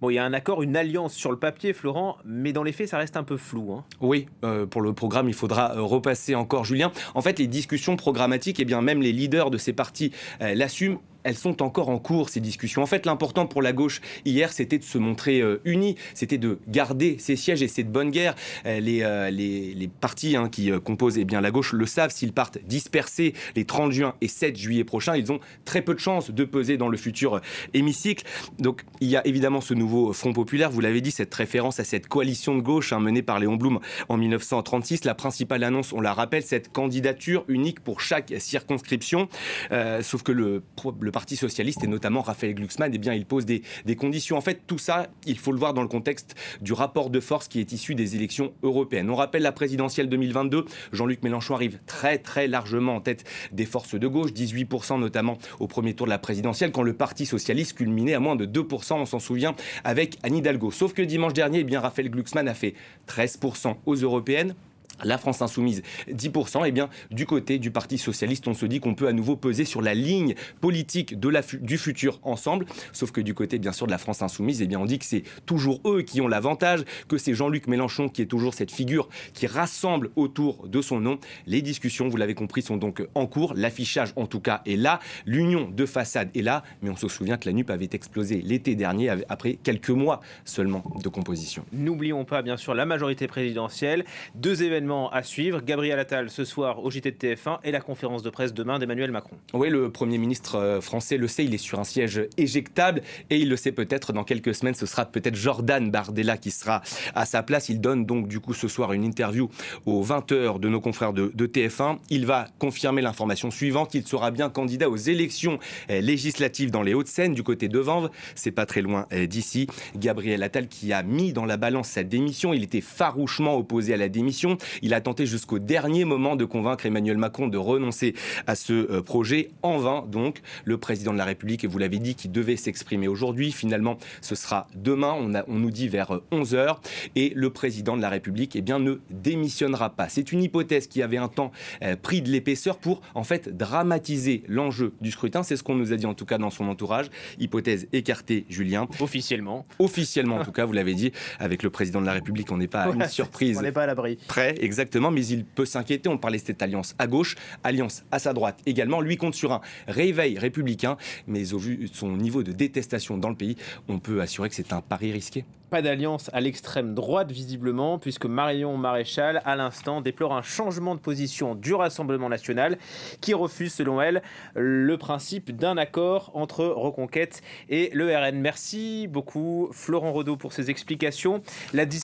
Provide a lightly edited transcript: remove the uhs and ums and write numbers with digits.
Bon, il y a un accord, une alliance sur le papier, Florent, mais dans les faits, ça reste un peu flou, hein. Oui, pour le programme, il faudra repasser encore, Julien. En fait, les discussions programmatiques, et bien même les leaders de ces partis l'assument. Elles sont encore en cours, ces discussions. En fait, l'important pour la gauche hier, c'était de se montrer unis, c'était de garder ses sièges et c'est de bonne guerre. Les partis qui composent la gauche le savent, s'ils partent dispersés les 30 juin et 7 juillet prochains, ils ont très peu de chances de peser dans le futur hémicycle. Donc, il y a évidemment ce nouveau Front populaire, vous l'avez dit, cette référence à cette coalition de gauche menée par Léon Blum en 1936. La principale annonce, on la rappelle, cette candidature unique pour chaque circonscription. Sauf que le Parti socialiste et notamment Raphaël Glucksmann, il pose des conditions. En fait, tout ça, il faut le voir dans le contexte du rapport de force qui est issu des élections européennes. On rappelle la présidentielle 2022, Jean-Luc Mélenchon arrive très très largement en tête des forces de gauche, 18% notamment au premier tour de la présidentielle, quand le Parti socialiste culminait à moins de 2%, on s'en souvient, avec Anne Hidalgo. Sauf que dimanche dernier, Raphaël Glucksmann a fait 13% aux européennes. La France insoumise, 10%. Du côté du Parti socialiste, on se dit qu'on peut à nouveau peser sur la ligne politique du futur ensemble. Sauf que du côté, bien sûr, de la France insoumise, on dit que c'est toujours eux qui ont l'avantage, que c'est Jean-Luc Mélenchon qui est toujours cette figure qui rassemble autour de son nom. Les discussions, vous l'avez compris, sont donc en cours. L'affichage, en tout cas, est là. L'union de façade est là. Mais on se souvient que la NUP avait explosé l'été dernier, après quelques mois seulement de composition. N'oublions pas, bien sûr, la majorité présidentielle. 2 événements à suivre. Gabriel Attal ce soir au JT de TF1 et la conférence de presse demain d'Emmanuel Macron. Oui, le Premier ministre français le sait, il est sur un siège éjectable et il le sait peut-être dans quelques semaines, ce sera peut-être Jordan Bardella qui sera à sa place. Il donne donc du coup ce soir une interview aux 20h de nos confrères de TF1. Il va confirmer l'information suivante, il sera bien candidat aux élections législatives dans les Hauts-de-Seine du côté de Vanves, c'est pas très loin d'ici. Gabriel Attal qui a mis dans la balance sa démission, il était farouchement opposé à la démission. Il a tenté jusqu'au dernier moment de convaincre Emmanuel Macron de renoncer à ce projet. En vain, donc, le président de la République, et vous l'avez dit, qui devait s'exprimer aujourd'hui. Finalement, ce sera demain, on nous dit vers 11h. Et le président de la République ne démissionnera pas. C'est une hypothèse qui avait un temps pris de l'épaisseur pour, en fait, dramatiser l'enjeu du scrutin. C'est ce qu'on nous a dit, en tout cas, dans son entourage. Hypothèse écartée, Julien. Officiellement. Officiellement, en tout cas, vous l'avez dit. Avec le président de la République, on n'est pas à une surprise. On n'est pas à l'abri. Prêt, exactement, mais il peut s'inquiéter. On parlait de cette alliance à gauche, alliance à sa droite également. Lui compte sur un réveil républicain, mais au vu de son niveau de détestation dans le pays, on peut assurer que c'est un pari risqué. Pas d'alliance à l'extrême droite, visiblement, puisque Marion Maréchal, à l'instant, déplore un changement de position du Rassemblement national, qui refuse, selon elle, le principe d'un accord entre Reconquête et le RN. Merci beaucoup, Florent Renaud, pour ces explications.